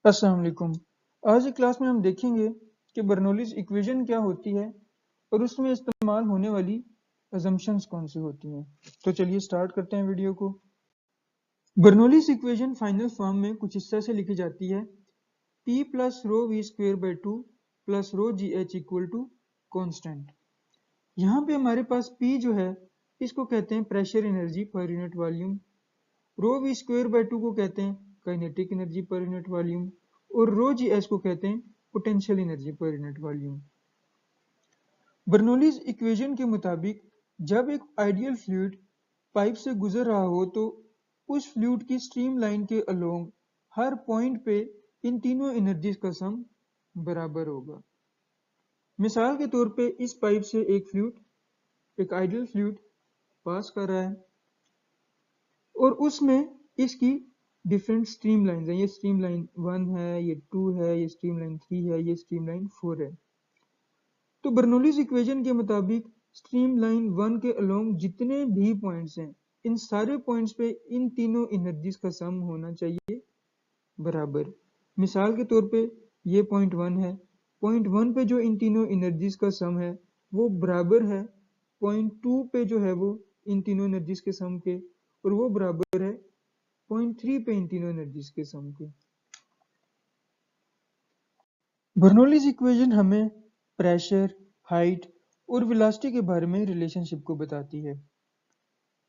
अस्सलाम वालेकुम। आज की क्लास में हम देखेंगे कि बर्नौलीज इक्वेशन क्या होती है और उसमें इस्तेमाल होने वाली अजम्पशंस कौन सी होती हैं। तो चलिए स्टार्ट करते हैं वीडियो को। बर्नौलीज इक्वेशन फाइनल फॉर्म में कुछ इस तरह से लिखी जाती है: P plus rho v square by 2 plus rho g h equal to constant. यहाँ पे हमारे पास P जो है इसको कहते हैं pressure energy per unit volume, rho v square by 2 को कहते हैं kinetic energy per unit volume और रो जी एच को कहते हैं potential energy per unit volume. Bernoulli's equation के मुताबिक जब एक आइडियल फ्लूइड पाइप से गुजर रहा हो तो उस फ्लूइड की स्ट्रीम लाइन के अलोंग हर पॉइंट पे इन तीनों एनर्जीज का सम बराबर होगा। मिसाल के तौर पे इस पाइप से एक आइडियल फ्लूइड पास कर रहा है और उसमें इसकी डिफरेंट स्ट्रीम लाइन है। ये स्ट्रीम लाइन 1 है, ये 2 है, ये स्ट्रीम लाइन 3 है, ये स्ट्रीम लाइन 4 है। तो बर्नौलीज इक्वेशन के मुताबिक स्ट्रीम लाइन 1 के अलोंग जितने भी पॉइंट्स हैं इन सारे पॉइंट्स पे इन तीनों एनर्जीज का सम होना चाहिए बराबर। मिसाल के तौर पे ये पॉइंट 1 है, पॉइंट 1 पे जो इन तीनों एनर्जीज का सम है वो बराबर है पॉइंट 2 पे जो है वो इन तीनों एनर्जीज के सम के, और वो बराबर है पॉइंट 3 पे इन तीनों एनर्जीज के सम के। बर्नौलीज इक्वेशन हमें प्रेशर, हाइट और वेलोसिटी के बारे में रिलेशनशिप को बताती है।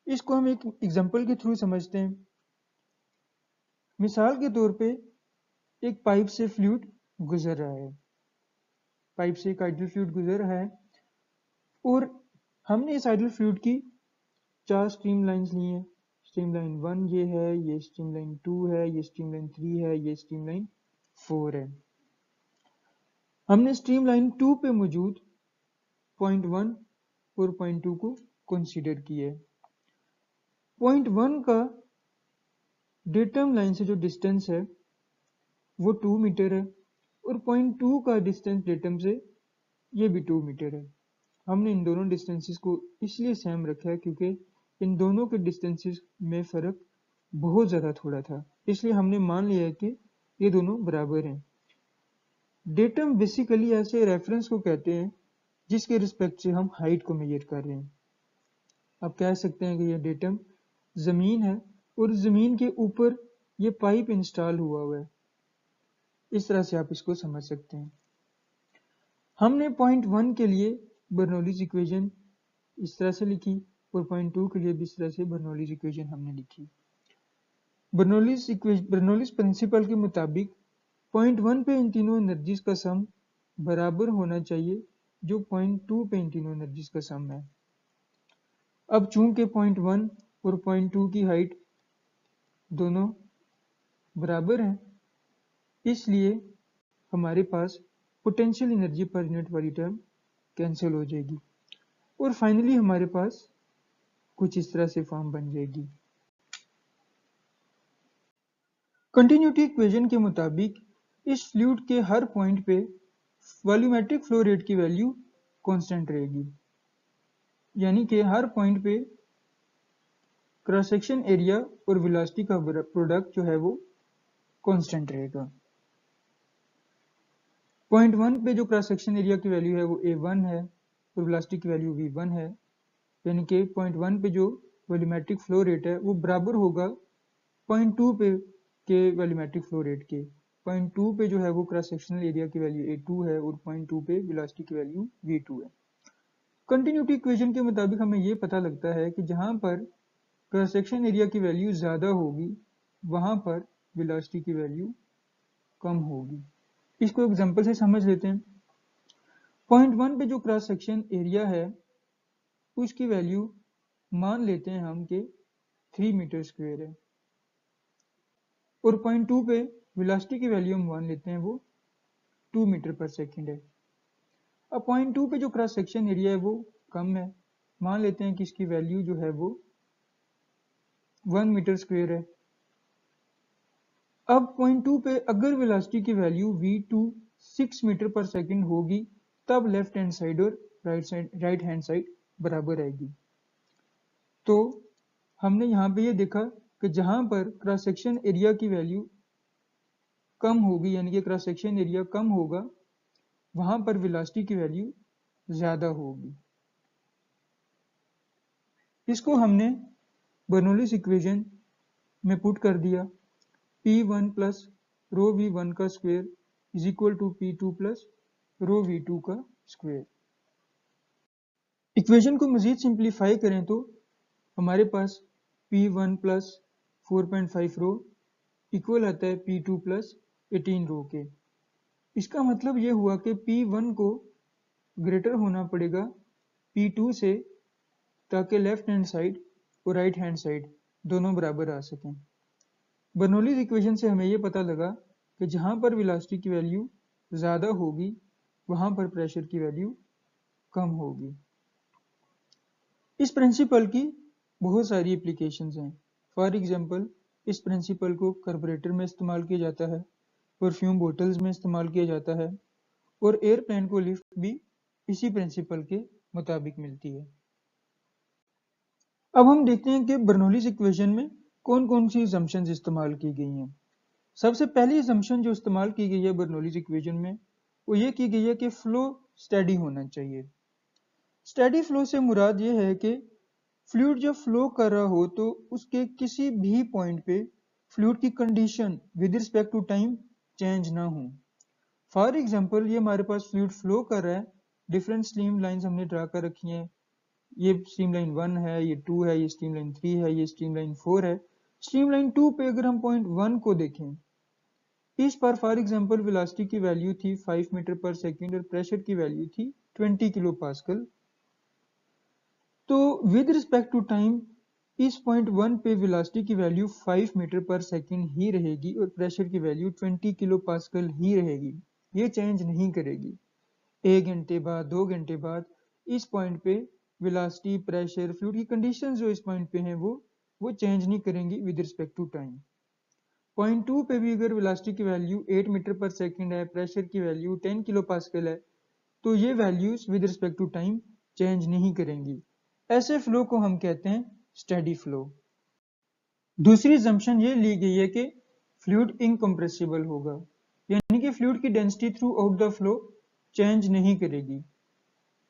इसको हम एक एग्जांपल के थ्रू समझते हैं। मिसाल के तौर पे एक पाइप से फ्लूइड गुजर रहा है, पाइप से एक आइडियल फ्लूइड गुजर रहा है और हमने इस आइडियल फ्लूइड की 4 स्ट्रीम लाइंस ली हैं। स्ट्रीम लाइन 1 ये स्ट्रीम लाइन 2 है, ये स्ट्रीम लाइन 3 है, ये स्ट्रीम लाइन 4 है। हमने स्ट्रीम लाइन 2 पे मौजूद पॉइंट 1 और पॉइंट 2 को कंसीडर किया है। पॉइंट 1 का डेटम लाइन से जो डिस्टेंस है वो 2 मीटर है और पॉइंट 2 का डिस्टेंस डेटम से ये भी 2 मीटर है। हमने इन दोनों डिस्टेंसेस को इसलिए सेम रखा है क्योंकि इन दोनों के डिस्टेंसेस में फर्क बहुत ज़्यादा थोड़ा था, इसलिए हमने मान लिया है कि ये दोनों बराबर हैं। डेटम बेसिकली ऐसे रेफरेंस को कहते हैं जिसके रिस्पेक्ट से हम हाइट को मेजर कर रहे हैं। आप कह सकते हैं कि यह डेटम ज़मीन है और ज़मीन के ऊपर ये पाइप इंस्टॉल हुआ है। इस तरह से आप इसको समझ सकते हैं। हमने पॉइंट 1 के लिए बर्नौलीज इक्वेशन इस तरह से लिखी और पॉइंट 2 के लिए भी इस तरह से बर्नौलीज इक्वेशन हमने लिखी। बर्नौलीज प्रिंसिपल के मुताबिक पॉइंट 1 पे इन तीनों एनर्जीज का सम बराबर होना चाहिए जो पॉइंट 2 पे इन तीनों एनर्जीज का सम है। अब चूंकि पॉइंट 1 और पॉइंट 2 की हाइट दोनों बराबर हैं, इसलिए हमारे पास पोटेंशियल एनर्जी पर यूनिट वाली टर्म कैंसिल हो जाएगी और फाइनली हमारे पास कुछ इस तरह से फॉर्म बन जाएगी। कंटिन्यूटी इक्वेशन के मुताबिक इस फ्लूइड के हर पॉइंट पे वॉल्यूमेट्रिक फ्लो रेट की वैल्यू कांस्टेंट रहेगी, यानी कि हर पॉइंट पे क्रॉस सेक्शन एरिया और वेलोसिटी का प्रोडक्ट जो है वो कांस्टेंट रहेगा। पॉइंट 1 पे जो क्रॉस सेक्शन एरिया की वैल्यू है वो A1 है और वेलोसिटी की वैल्यू V1 है, यानी कि पॉइंट 1 पे जो वॉल्यूमेट्रिक फ्लो रेट है वो बराबर होगा पॉइंट 2 पे के वॉल्यूमेट्रिक फ्लो रेट के। पॉइंट 2 पे जो है वो क्रॉस सेक्शनल एरिया की वैल्यू A2 है और पॉइंट 2 पे वेलोसिटी की वैल्यू V2 है। कंटिन्यूटी इक्वेशन के मुताबिक हमें ये पता लगता है कि जहां पर क्रॉस सेक्शन एरिया की वैल्यू ज़्यादा होगी वहां पर वेलोसिटी की वैल्यू कम होगी। इसको एग्जांपल से समझ लेते हैं। पॉइंट 1 पे जो क्रॉस सेक्शन एरिया है उसकी वैल्यू मान लेते हैं हम कि 3 मीटर स्क्वायर है और पॉइंट 2 पे वेलोसिटी की वैल्यू हम मान लेते हैं वो 2 मीटर पर सेकेंड है। अब पॉइंट 2 पे जो क्रॉस सेक्शन एरिया है वो कम है, मान लेते हैं कि इसकी वैल्यू जो है वो 1 मीटर स्क्वायर है। अब पॉइंट 2 पे अगर वेलोसिटी की वैल्यू v2 6 मीटर पर सेकेंड होगी तब लेफ्ट हैंड साइड और राइट हैंड साइड बराबर आएगी। तो हमने यहाँ पे ये देखा कि जहां पर क्रॉस सेक्शन एरिया की वैल्यू कम होगी, यानी कि क्रॉस सेक्शन एरिया कम होगा, वहां पर वेलोसिटी की वैल्यू ज्यादा होगी। इसको हमने बर्नौलीज इक्वेशन में पुट कर दिया, P1 प्लस रो V1 का square is equal to P2 plus rho V2 का स्क्वायर। इक्वेशन को मजीद सिंप्लीफाई करें तो हमारे पास P1 प्लस 4.5 रो इक्वल आता है P2 प्लस 18 रो के। इसका मतलब ये हुआ कि P1 को ग्रेटर होना पड़ेगा P2 से, ताकि लेफ्ट हैंड साइड और राइट हैंड साइड दोनों बराबर आ सकें। बर्नौलीज इक्वेशन से हमें यह पता लगा कि जहां पर वेलोसिटी की वैल्यू ज़्यादा होगी वहां पर प्रेशर की वैल्यू कम होगी। इस प्रिंसिपल की बहुत सारी एप्लीकेशंस हैं। फॉर एग्जांपल, इस प्रिंसिपल को कार्बोरेटर में इस्तेमाल किया जाता है, परफ्यूम बोटल्स में इस्तेमाल किया जाता है, और एयरप्लेन को लिफ्ट भी इसी प्रिंसिपल के मुताबिक मिलती है। अब हम देखते हैं कि बर्नौलीज इक्वेशन में कौन कौन सी असम्पशंस इस्तेमाल की गई हैं। सबसे पहली असम्पशन जो इस्तेमाल की गई है बर्नौलीज इक्वेशन में, वो ये की गई है कि फ्लो स्टेडी होना चाहिए। स्टेडी फ्लो से मुराद ये है कि फ्लूइड जब फ्लो कर रहा हो तो उसके किसी भी पॉइंट पे फ्लूइड की condition with respect to time change ना हो। फॉर एग्जांपल, ये हमारे पास फ्लूइड फ्लो कर रहा है, डिफरेंट स्ट्रीम लाइंस हमने ड्रा कर रखी हैं, ये स्ट्रीम लाइन 1 है, ये 2 है, ये स्ट्रीम लाइन 3 है, ये स्ट्रीम लाइन 4 है। स्ट्रीम लाइन 2 पे अगर हम पॉइंट 1 को देखें, इस पर फॉर एग्जांपल वेलोसिटी की वैल्यू थी 5 मीटर पर सेकंड और प्रेशर की वैल्यू थी 20 किलो पास्कल। तो विद रिस्पेक्ट टू टाइम इस पॉइंट 1 पे वेलोसिटी की वैल्यू 5 मीटर पर सेकंड ही रहेगी और प्रेशर की वैल्यू 20 किलो पास्कल ही रहेगी, ये चेंज नहीं करेगी। 1 घंटे बाद, 2 घंटे बाद इस पॉइंट पे वेलोसिटी, प्रेशर, फ्लूइड की कंडीशंस जो इस पॉइंट पे हैं वो चेंज नहीं करेंगी with respect to time. Point 2 पे भी अगर वेलोसिटी की वैल्यू 8 मीटर पर सेकंड है, प्रेशर की वैल्यू 10 किलो पास्कल है, तो ये values with respect to time change नहीं करेंगी। ऐसे फ्लो को हम कहते हैं स्टेडी फ्लो। दूसरी असम्पशन ये ली गई है कि फ्लूइड इनकम्प्रेसिबल होगा, यानी कि फ्लूइड की density through out the flow change नहीं करेगी।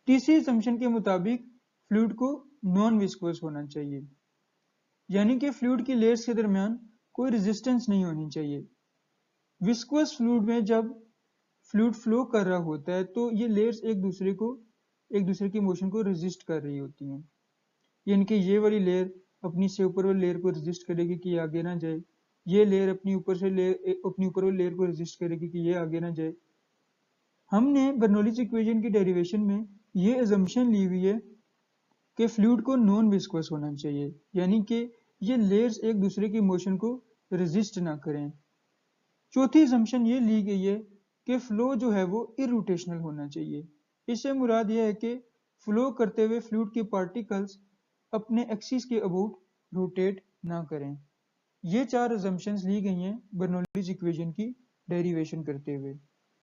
तीसरी असम्पशन के मुताबिक फ्लूइड को नॉन विस्कोस होना चाहिए, यानी कि फ्लूइड की लेयर्स के दरमियान कोई रेजिस्टेंस नहीं होनी चाहिए। विस्कोस फ्लूइड में जब फ्लूइड फ्लो कर रहा होता है तो ये लेयर्स एक दूसरे की मोशन को रेजिस्ट कर रही होती हैं, यानी कि ये वाली लेयर अपनी से ऊपर वाली लेयर को रेजिस्ट करेगी कि ये आगे ना जाए, ये लेयर अपनी ऊपर वाली लेयर को रेजिस्ट करेगी कि ये आगे ना जाए। हमने बर्नौलीज इक्वेशन की डेरिवेशन में ये असम्पशन ली हुई है कि फ्लूइड को नॉन विस्कोस होना चाहिए, यानी कि ये लेयर्स एक दूसरे की मोशन को रेजिस्ट ना करें। चौथी असम्पशन ये ली गई है कि फ्लो जो है वो इरोटेशनल होना चाहिए। इससे मुराद ये है कि फ्लो करते हुए फ्लूइड के पार्टिकल्स अपने एक्सिस के अबाउट रोटेट ना करें। ये चार असम्पशंस ली गई हैं बर्नौलीज इक्वेशन की डेरिवेशन करते हुए।